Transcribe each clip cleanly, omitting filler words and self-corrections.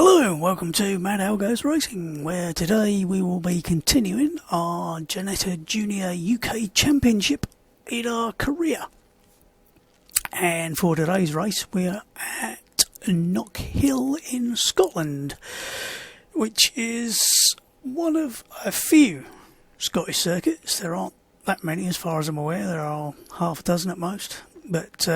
Hello and welcome to Mad Al Goes Racing, where today we will be continuing our Ginetta Junior UK Championship in our career. And for today's race we're at Knockhill in Scotland, which is one of a few Scottish circuits. There aren't that many as far as I'm aware, there are half a dozen at most, but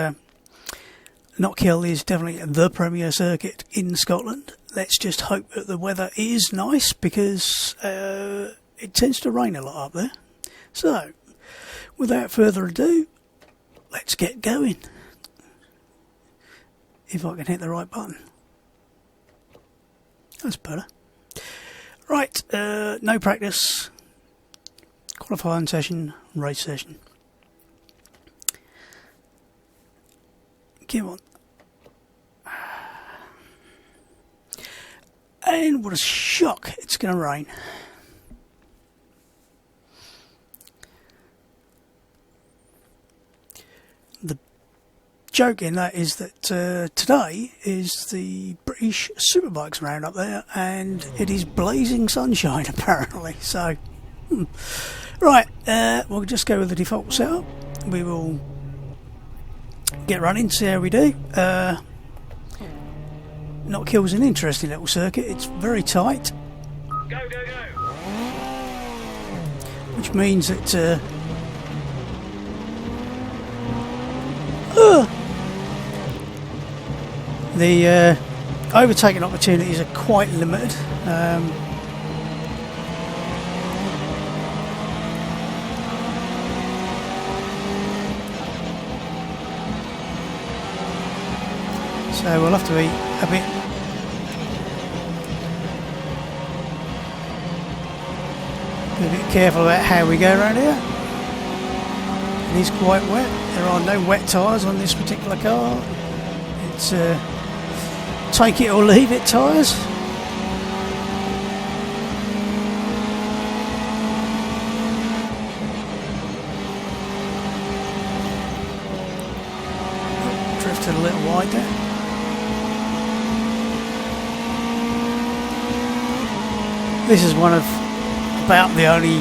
Knockhill is definitely the premier circuit in Scotland. Let's just hope that the weather is nice, because it tends to rain a lot up there. So, without further ado, let's get going. If I can hit the right button. That's better. Right, no practice. Qualifying session, race session. Come on. And what a shock, it's going to rain. The joke in that is that today is the British Superbikes round up there, and it is blazing sunshine apparently. So, right, we'll just go with the default setup. We will get running, see how we do. Knockhill's an interesting little circuit. It's very tight. Go, go, go. Which means that the overtaking opportunities are quite limited. So we'll have to be a bit careful about how we go around here. It is quite wet. There are no wet tyres on this particular car. It's take it or leave it tyres. Drifted a little wide there. This is one of about the only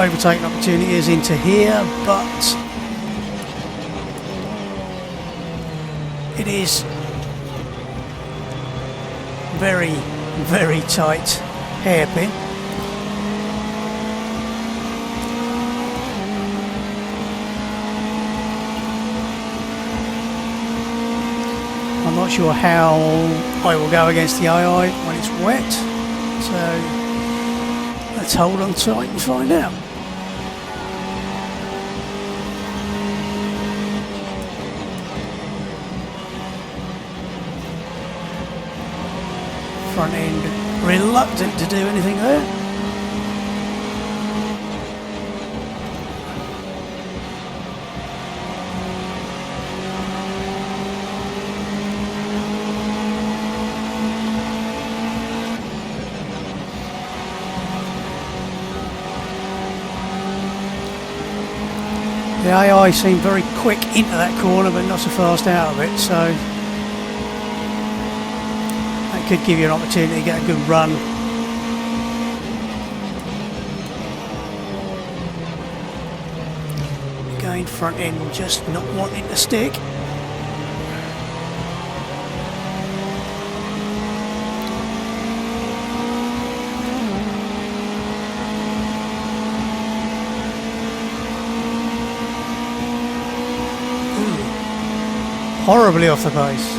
overtaking opportunities into here, but it is very, very tight hairpin. I'm not sure how I will go against the II when it's wet, so let's hold on tight and find out. Front end reluctant to do anything there. The AI seemed very quick into that corner, but not so fast out of it, so that could give you an opportunity to get a good run. Again, front end just not wanting to stick. Horribly off the pace.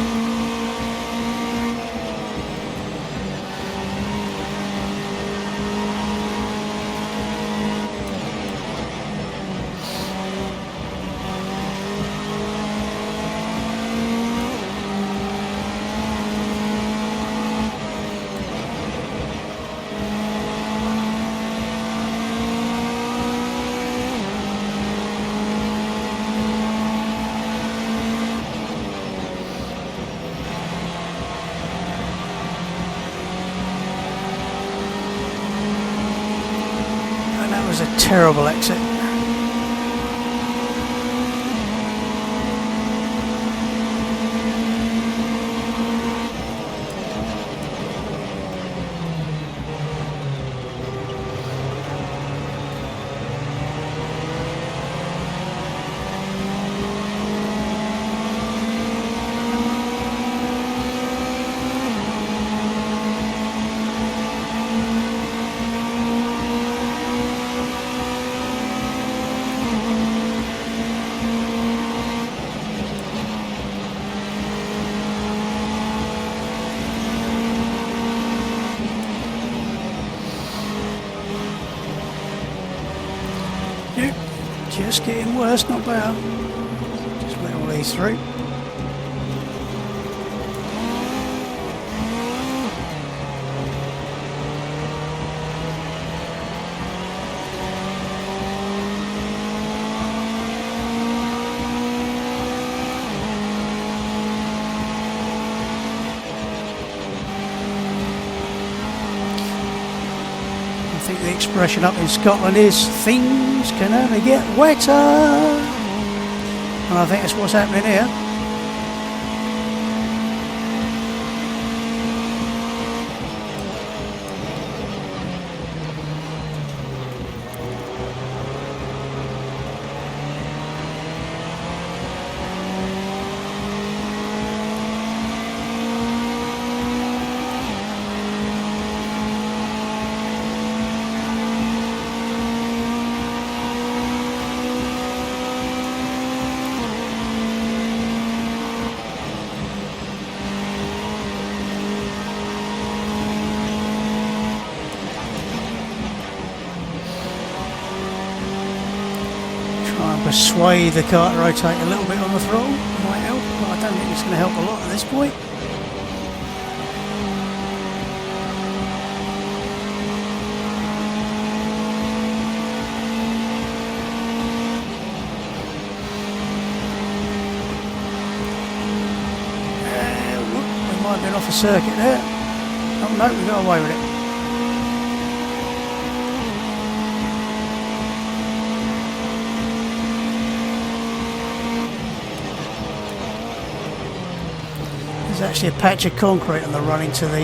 Was a terrible exit. nope. Just getting worse, not better. Just let all these through. I think the expression up in Scotland is things can only get wetter, and I think that's what's happening here. Persuade the car to rotate a little bit on the throttle, might help, but I don't think it's going to help a lot at this point. We might have been off a circuit there. Oh no, we got away with it. There's actually a patch of concrete on the run into the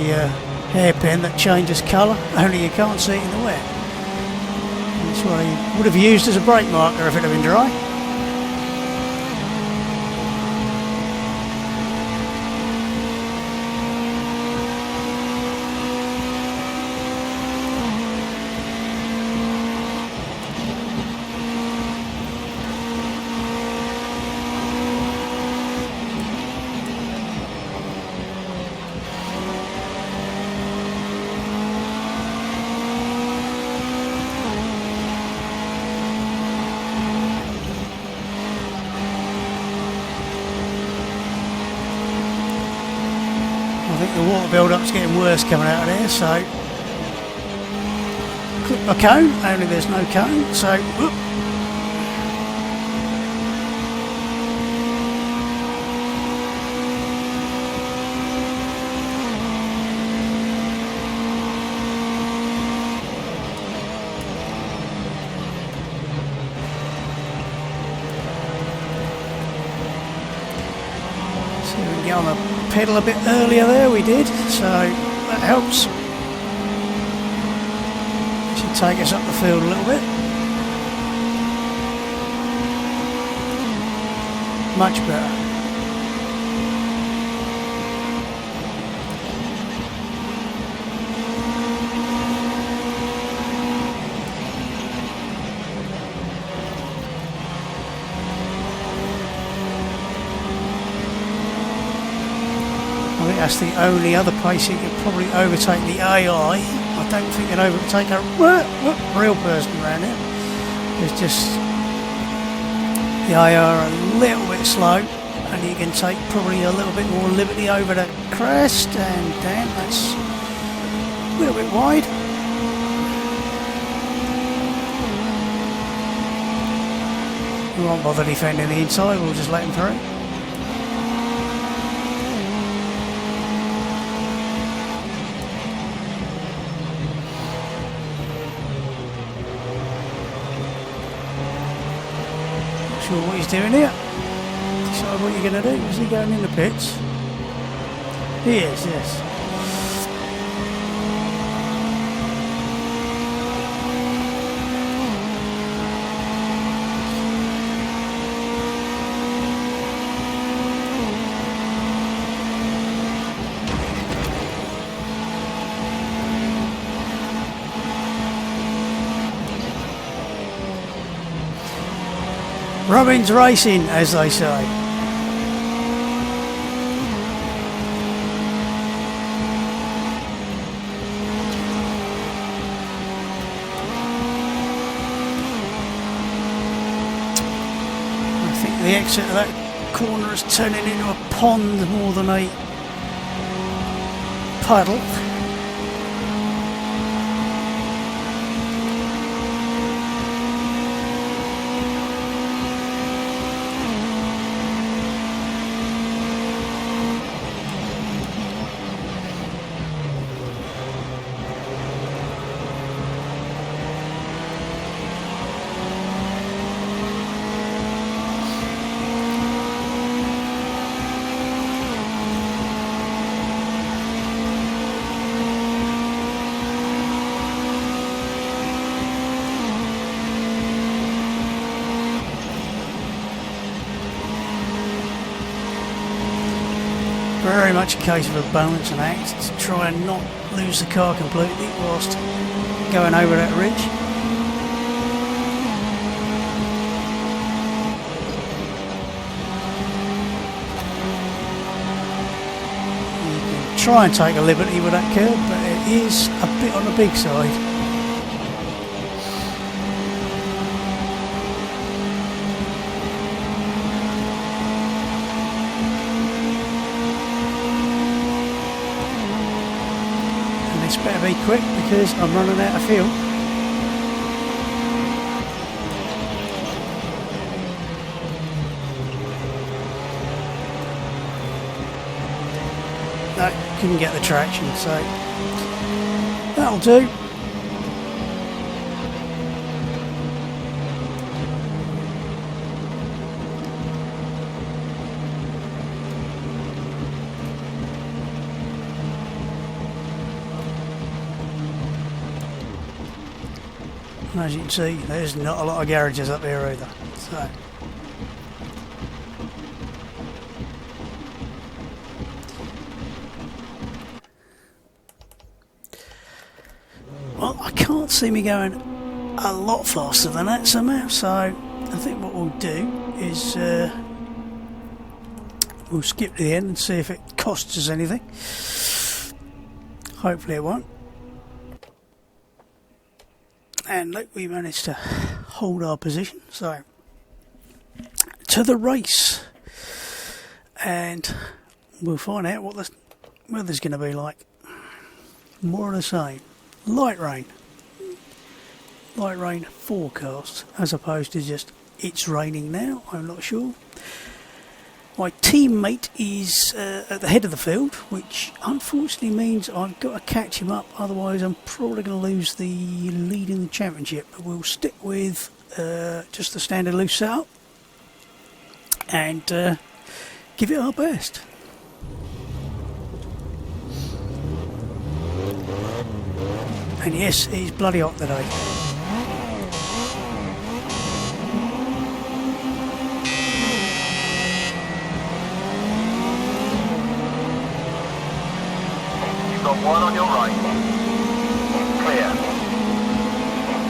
hairpin that changes colour, only you can't see it in the wet. That's what I would have used as a brake marker if it had been dry. I think the water build-up's getting worse coming out of there, so clip my cone, only there's no cone, so whoop. See if we can get on the pedal a bit earlier there, we did, so that helps. Should take us up the field a little bit. Much better. I think that's the only other place you could probably overtake the AI. I don't think you'd overtake a real person around here. It's just the AI are a little bit slow, and you can take probably a little bit more liberty over the crest, and damn, that's a little bit wide. We won't bother defending the inside, we'll just let him through. Sure what he's doing here. Decide what you're going to do. Is he going in the pits? He is, yes. Robin's racing, as they say. the exit of that corner is turning into a pond more than a puddle. Very much a case of a balancing act to try and not lose the car completely whilst going over that ridge. You can try and take a liberty with that curb, but it is a bit on the big side. Better be quick because I'm running out of fuel. No, couldn't get the traction, so that'll do. As you can see, there's not a lot of garages up here either. So, well, I can't see me going a lot faster than that somehow. So, I think what we'll do is we'll skip to the end and see if it costs us anything. Hopefully, it won't. And look, we managed to hold our position, so to the race, and we'll find out what the weather's going to be like. More of the same. Light rain forecast, as opposed to just it's raining now. I'm not sure. My teammate is at the head of the field, which unfortunately means I've got to catch him up, otherwise I'm probably going to lose the lead in the championship. But we'll stick with just the standard loose setup and give it our best. And yes, it's bloody hot today. Got one on your right. Clear.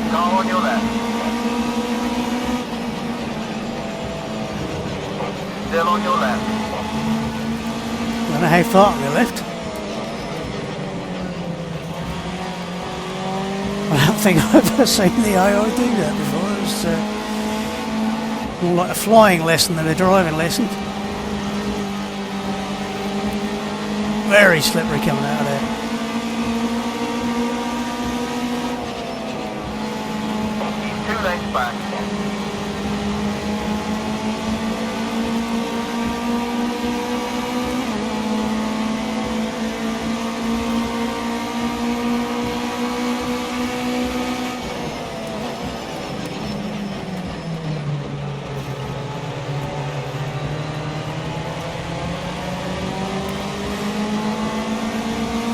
Car on your left. Still on your left. I don't know how far on the left. I don't think I've ever seen the AI do that before. It's more like a flying lesson than a driving lesson. Very slippery coming out of there. 2 lanes back.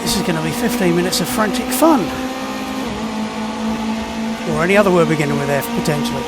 This is going to be 15 minutes of frantic fun. Or any other word beginning with F, potentially.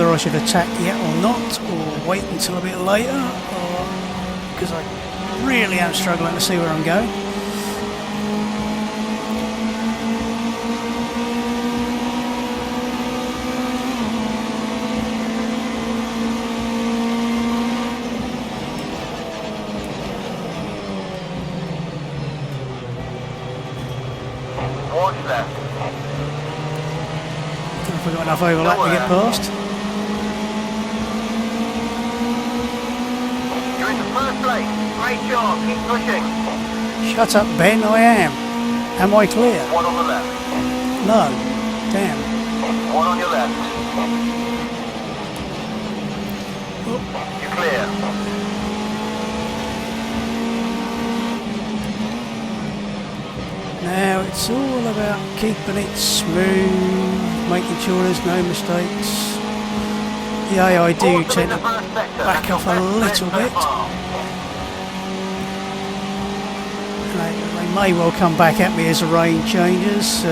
whether I should attack yet or not, or wait until a bit later, or because I really am struggling to see where I'm going. Watch left. If we've got enough overlap to get past. You're in the first place. Great job. Keep pushing. Shut up, Ben, I am. Am I clear? One on the left. No. Damn. One on your left. You're clear. Now it's all about keeping it smooth, making sure there's no mistakes. The AI do tend to back off a little bit. They may well come back at me as the rain changes.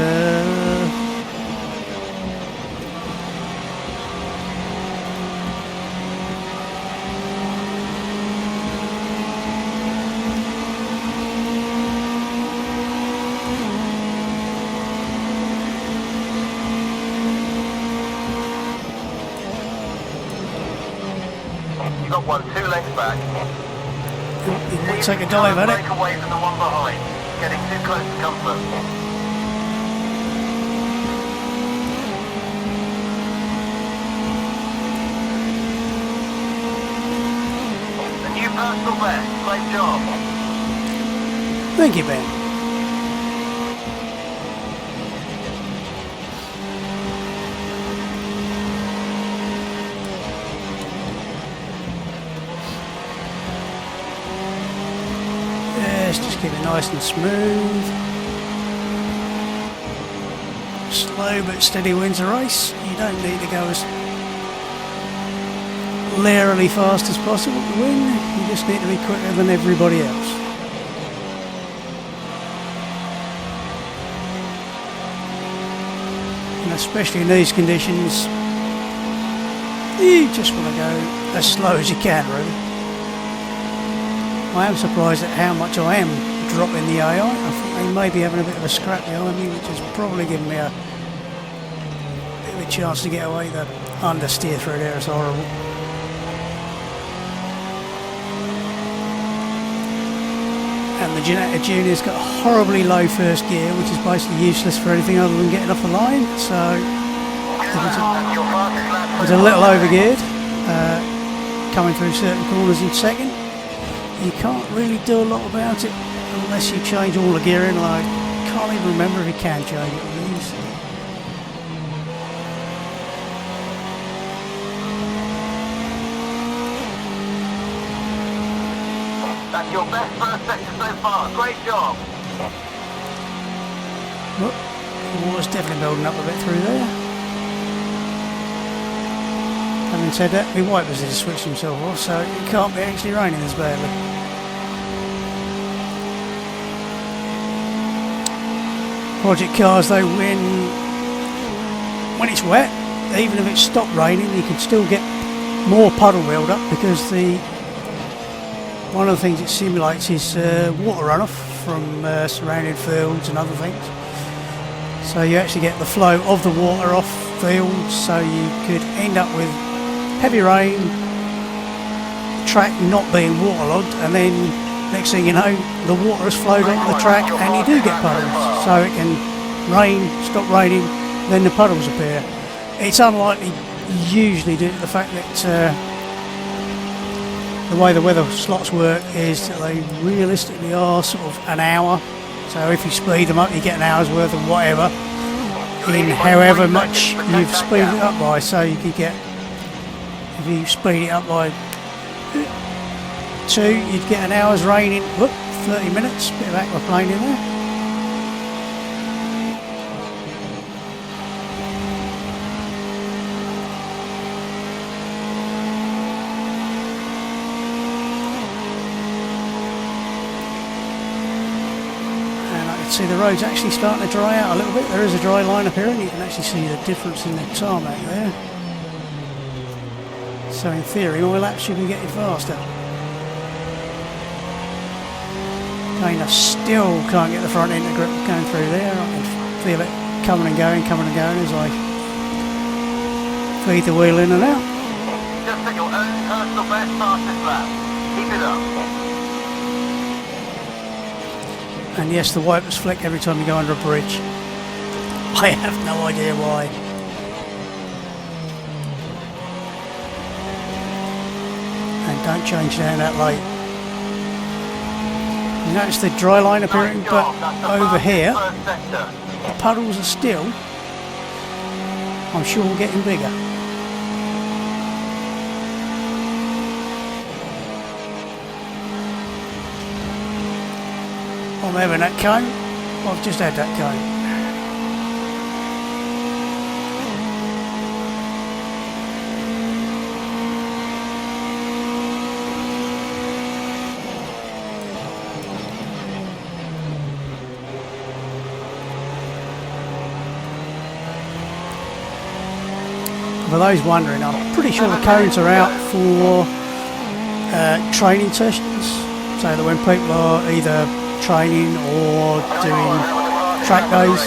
You got one 2 lengths back. You might take a dive at it. Break away from the one behind. Getting too close to comfort. The new personal best. Great job. Thank you, Ben. Yes, just keep it nice and smooth. Slow but steady wins the race. You don't need to go as laterally fast as possible to win. You just need to be quicker than everybody else. And especially in these conditions, you just want to go as slow as you can, really. I am surprised at how much I am dropping the AI. I think they may be having a bit of a scrap behind me, which has probably given me a bit of a chance to get away. The understeer through there is horrible. And the Ginetta Jr's got a horribly low first gear, which is basically useless for anything other than getting off the line. So it's a little overgeared, coming through certain corners in second. You can't really do a lot about it unless you change all the gearing. I can't even remember if you can change it with these. That's your best first sector so far. Great job. Look, the water's definitely building up a bit through there. Having said that, my wipers did switch themselves off, so it can't be actually raining as badly. Project cars though, when it's wet, even if it's stopped raining, you can still get more puddle build up because one of the things it simulates is water runoff from surrounding fields and other things. So you actually get the flow of the water off fields, so you could end up with heavy rain, track not being waterlogged, and then next thing you know, the water has flowed onto the track and you do get puddles. So it can rain, stop raining, then the puddles appear. It's unlikely usually due to the fact that the way the weather slots work is that they realistically are sort of an hour. So if you speed them up, you get an hour's worth of whatever in however much you've speeded it up by. So you could get, if you speed it up by 2, you'd get an hour's rain in 30 minutes, bit of aquaplane in there. And I can see the road's actually starting to dry out a little bit. There is a dry line appearing. You can actually see the difference in the tarmac there. So in theory, my laps should be getting faster. Again, I still can't get the front end grip going through there. I can feel it coming and going as I feed the wheel in and out. Just at your own personal best fastest lap. Keep it up. And yes, the wipers flick every time you go under a bridge. I have no idea why. And don't change down that late. You notice the dry line appearing, but over here, the puddles are still, I'm sure, getting bigger. I'm having that cone. I've just had that cone. For those wondering, I'm pretty sure the cones are out for training sessions, so that when people are either training or doing track days,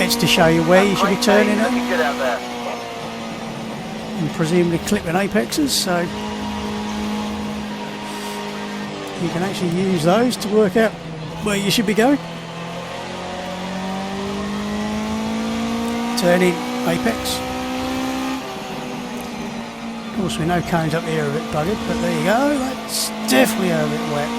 it's to show you where you should be turning it, and presumably clipping apexes, so you can actually use those to work out where you should be going. Turning apex. Of course, we know cones up here are a bit buggered, but there you go, that's definitely a bit wet.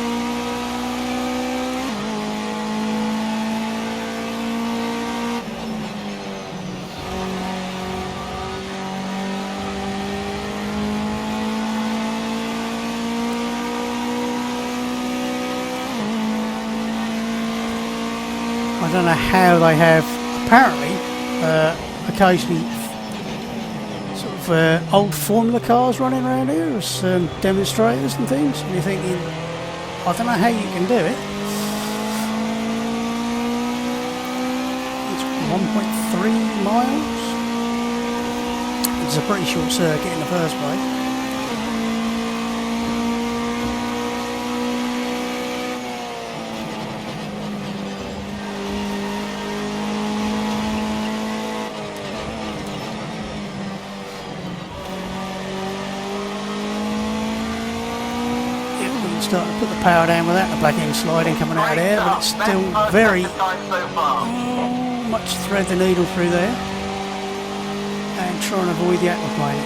I don't know how they have, apparently, occasionally old Formula cars running around here as demonstrators and things, and you're thinking, I don't know how you can do it. It's 1.3 miles. It's a pretty short circuit in the first place. Starting to put the power down without the back end sliding coming out of there, but it's still very much thread the needle through there and try and avoid the aquaplane.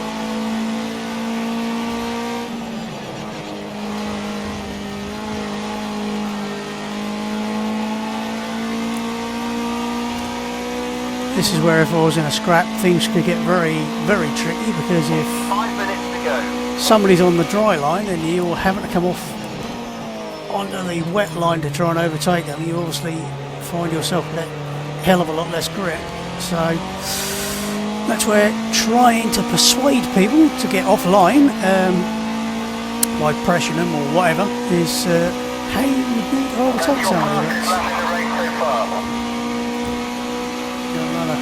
This is where if I was in a scrap, things could get very, very tricky, because if 5 minutes to go, somebody's on the dry line and you're having to come off onto the wet line to try and overtake them, you obviously find yourself with a hell of a lot less grip. So that's where trying to persuade people to get offline by pressuring them or whatever is how you would need to overtake somebody. Another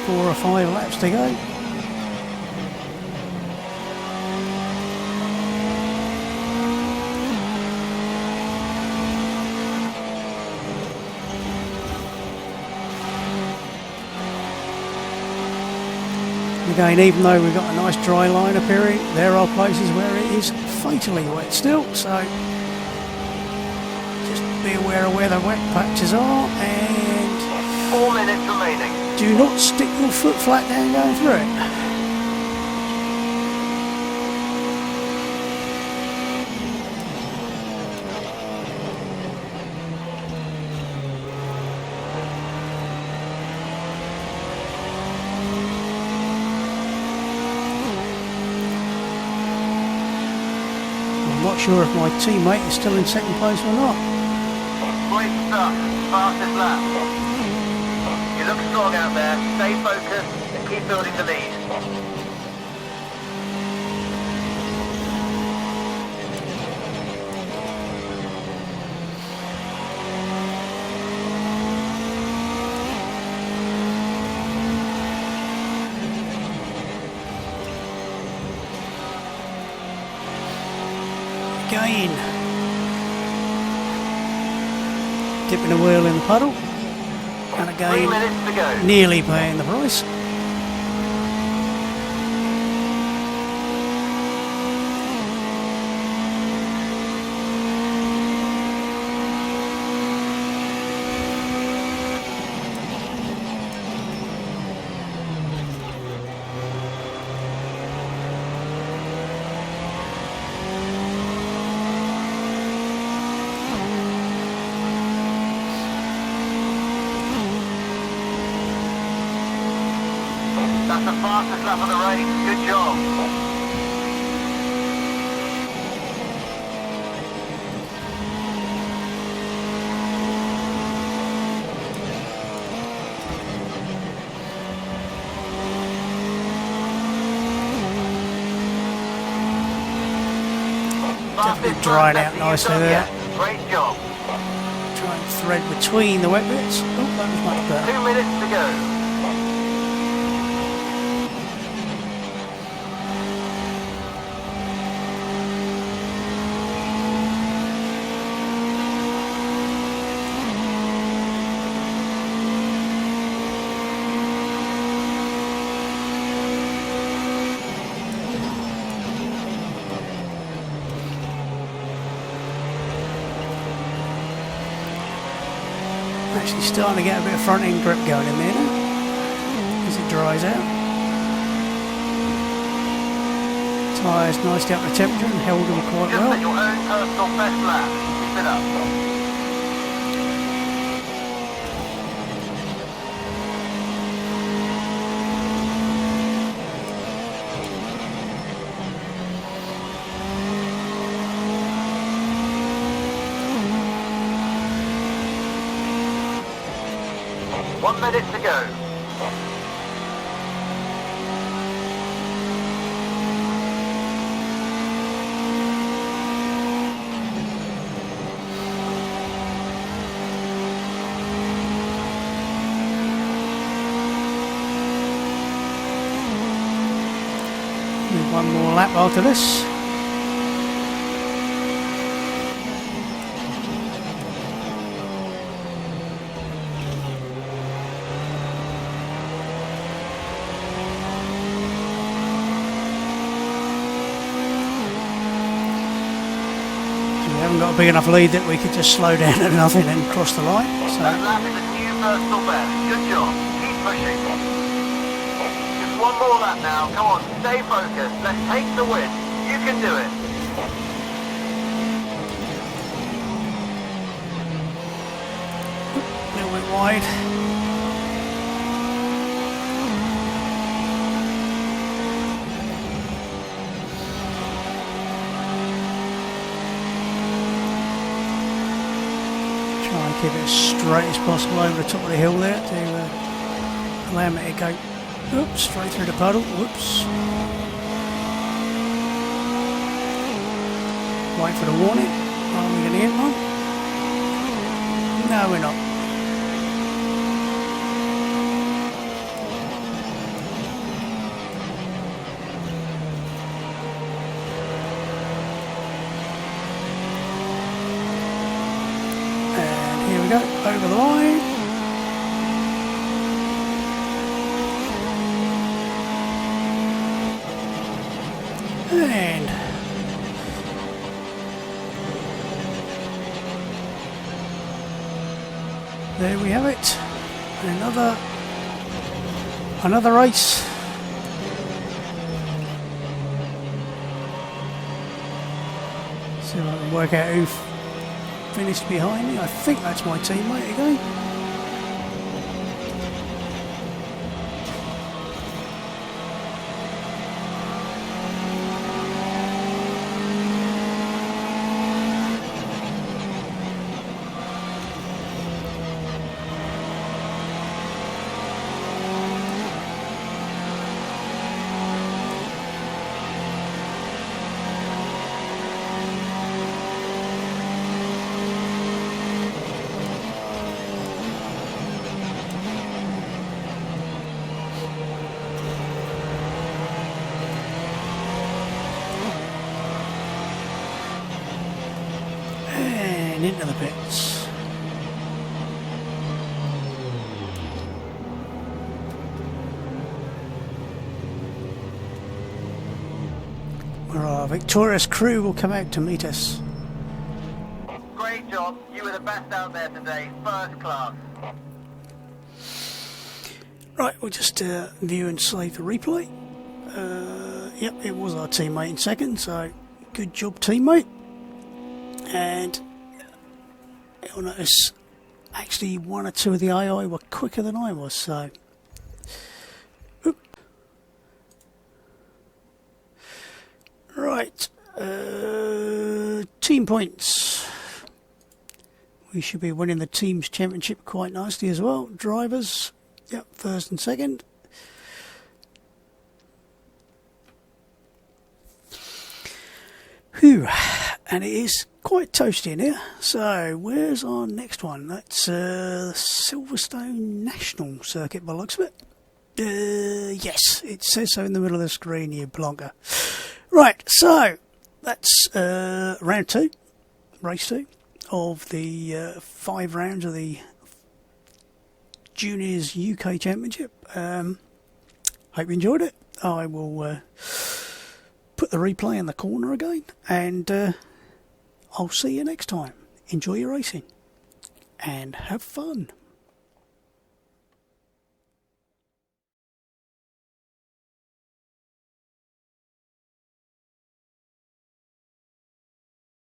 4 or 5 laps to go. Again, even though we've got a nice dry line appearing, there are places where it is fatally wet still, so just be aware of where the wet patches are, and 4 minutes remaining. Do not stick your foot flat down going through it. I'm not sure if my teammate is still in second place or not. Great stuff. Fastest lap. You look strong out there. Stay focused and keep building the lead. again. Dipping a wheel in the puddle. And 3 minutes to go. again, nearly paying the price. That's the fastest lap of the race. Good job. Definitely dried out nicely there. Great job. Try and thread between the wet bits. Oh, that was much better. 2 minutes to go. Actually starting to get a bit of front end grip going in there now, as it dries out. Tyres nicely up to temperature and held them quite Just well. at your own personal best lap. Keep it up. One minute to go. Need one more lap after this. We haven't got a big enough lead that we could just slow down at nothing and cross the line. So That lap is a new personal best. Good job. Keep pushing. Just one more lap now. Come on, stay focused. Let's take the win. You can do it. a little bit wide. Try and keep it as straight as possible over the top of the hill there to allow me to go oops, straight through the puddle. Whoops. Wait for the warning. Are we going to hit one? No, we're not. And here we go, over the line. And there we have it. Another race. See if I can work out who finished behind me. I think that's my teammate again. And into the pits. Where our victorious crew will come out to meet us. Great job. You were the best out there today. First class. Right, we'll just view and save the replay. Yep, it was our teammate in second, so good job, teammate. And you'll notice actually one or two of the AI were quicker than I was, so. Oop. Right, team points. We should be winning the team's championship quite nicely as well. Drivers, yep, first and second. Whew, and it is quite toasty in here. So, where's our next one? That's Silverstone National Circuit by the looks of it. Yes, it says so in the middle of the screen, you blonker. Right, so, that's round 2, race 2, of the 5 rounds of the Juniors UK Championship. Hope you enjoyed it. I will put the replay in the corner again, and I'll see you next time. Enjoy your racing and have fun.